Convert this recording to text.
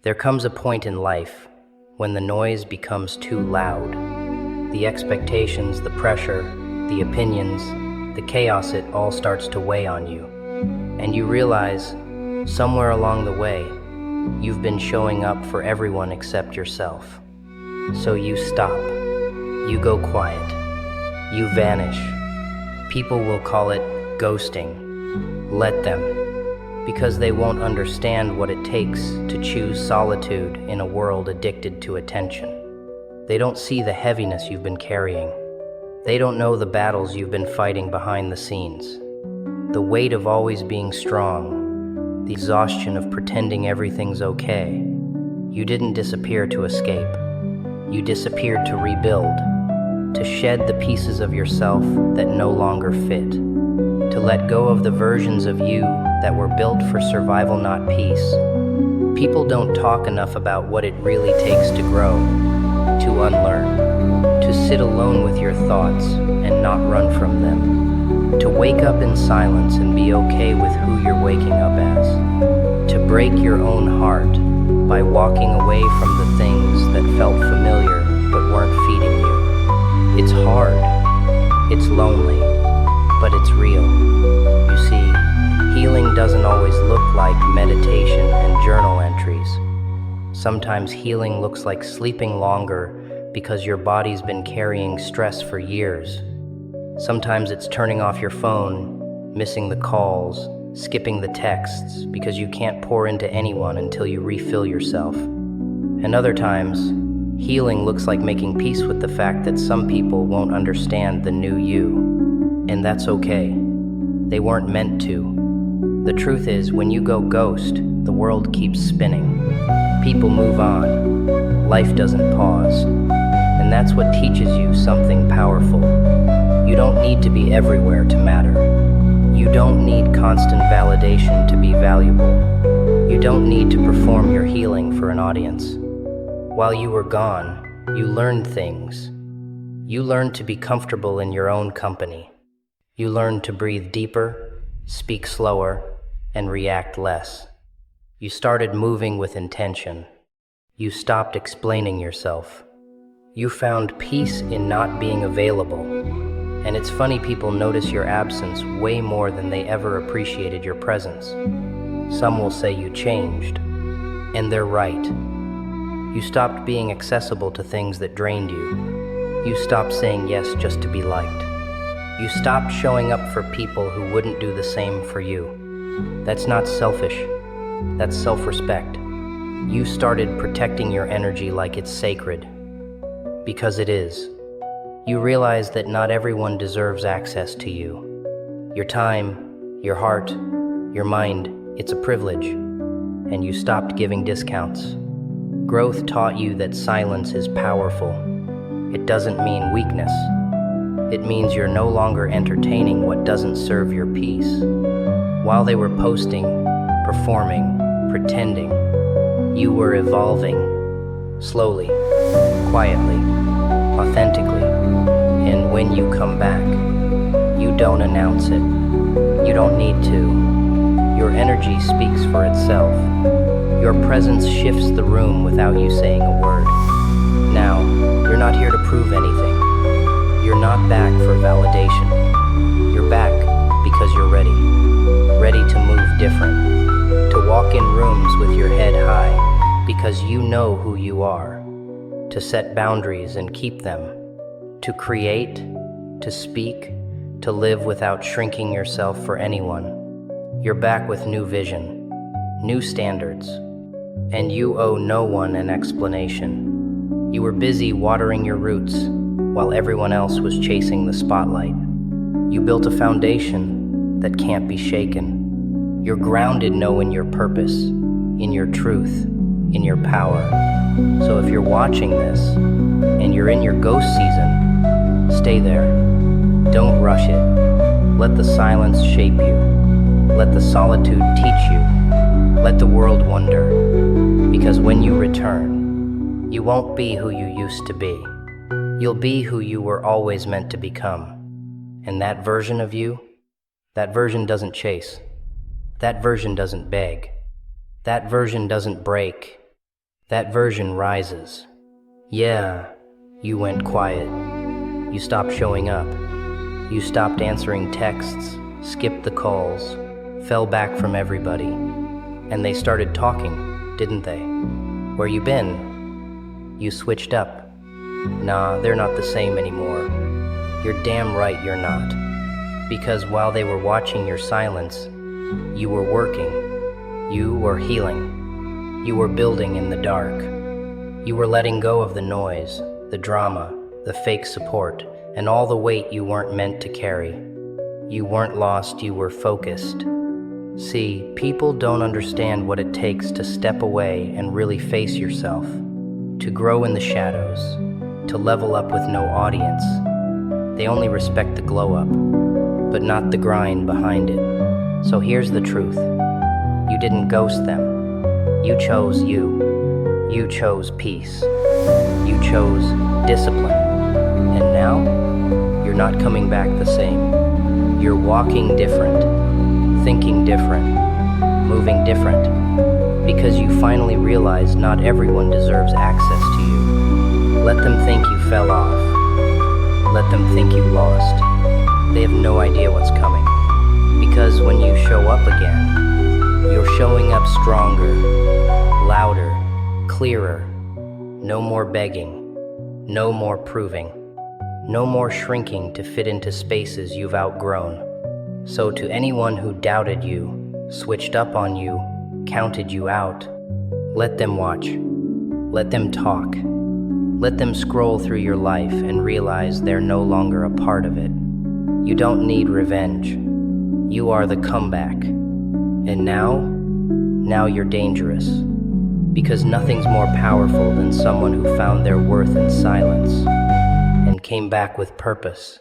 There comes a point in life when the noise becomes too loud. The expectations, the pressure, the opinions, the chaos, it all starts to weigh on you. And you realize, somewhere along the way, you've been showing up for everyone except yourself. So you stop. You go quiet. You vanish. People will call it ghosting. Let them. Because they won't understand what it takes to choose solitude in a world addicted to attention. They don't see the heaviness you've been carrying. They don't know the battles you've been fighting behind the scenes. The weight of always being strong, the exhaustion of pretending everything's okay. You didn't disappear to escape. You disappeared to rebuild, to shed the pieces of yourself that no longer fit, to let go of the versions of you that were built for survival, not peace. People don't talk enough about what it really takes to grow, to unlearn, to sit alone with your thoughts and not run from them, to wake up in silence and be okay with who you're waking up as, to break your own heart by walking away from the things that felt familiar but weren't feeding you. It's hard, it's lonely, but it's real. You see, healing doesn't always look like meditation and journal entries. Sometimes healing looks like sleeping longer because your body's been carrying stress for years. Sometimes it's turning off your phone, missing the calls, skipping the texts because you can't pour into anyone until you refill yourself. And other times, healing looks like making peace with the fact that some people won't understand the new you. And that's okay. They weren't meant to. The truth is, when you go ghost, the world keeps spinning. People move on. Life doesn't pause. And that's what teaches you something powerful. You don't need to be everywhere to matter. You don't need constant validation to be valuable. You don't need to perform your healing for an audience. While you were gone, you learned things. You learned to be comfortable in your own company. You learned to breathe deeper, speak slower, and react less. You started moving with intention. You stopped explaining yourself. You found peace in not being available. And it's funny, people notice your absence way more than they ever appreciated your presence. Some will say you changed, and they're right. You stopped being accessible to things that drained you. You stopped saying yes just to be liked. You stopped showing up for people who wouldn't do the same for you. That's not selfish. That's self-respect. You started protecting your energy like it's sacred. Because it is. You realize that not everyone deserves access to you. Your time, your heart, your mind, it's a privilege. And you stopped giving discounts. Growth taught you that silence is powerful. It doesn't mean weakness. It means you're no longer entertaining what doesn't serve your peace. While they were posting, performing, pretending, you were evolving, slowly, quietly, authentically. And when you come back, you don't announce it. You don't need to. Your energy speaks for itself. Your presence shifts the room without you saying a word. Now, you're not here to prove anything. You're not back for validation. You're back because you're ready. Ready to move different. To walk in rooms with your head high because you know who you are. To set boundaries and keep them. To create, to speak, to live without shrinking yourself for anyone. You're back with new vision, new standards, and you owe no one an explanation. You were busy watering your roots while everyone else was chasing the spotlight. You built a foundation that can't be shaken. You're grounded knowing your purpose, in your truth, in your power. So if you're watching this, and you're in your ghost season, stay there. Don't rush it. Let the silence shape you. Let the solitude teach you. Let the world wonder. Because when you return, you won't be who you used to be. You'll be who you were always meant to become. And that version of you, that version doesn't chase. That version doesn't beg. That version doesn't break. That version rises. Yeah, you went quiet. You stopped showing up. You stopped answering texts, skipped the calls, fell back from everybody. And they started talking, didn't they? Where you been? You switched up. Nah, they're not the same anymore. You're damn right you're not. Because while they were watching your silence, you were working. You were healing. You were building in the dark. You were letting go of the noise, the drama, the fake support, and all the weight you weren't meant to carry. You weren't lost, you were focused. See, people don't understand what it takes to step away and really face yourself, to grow in the shadows, to level up with no audience. They only respect the glow up, but not the grind behind it. So here's the truth. You didn't ghost them. You chose you. You chose peace. You chose discipline. And now, you're not coming back the same. You're walking different, thinking different, moving different, because you finally realize not everyone deserves access to you. Let them think you fell off. Let them think you lost. They have no idea what's coming. Because when you show up again, you're showing up stronger, louder, clearer. No more begging. No more proving. No more shrinking to fit into spaces you've outgrown. So to anyone who doubted you, switched up on you, counted you out, let them watch. Let them talk. Let them scroll through your life and realize they're no longer a part of it. You don't need revenge. You are the comeback. And now you're dangerous. Because nothing's more powerful than someone who found their worth in silence and came back with purpose.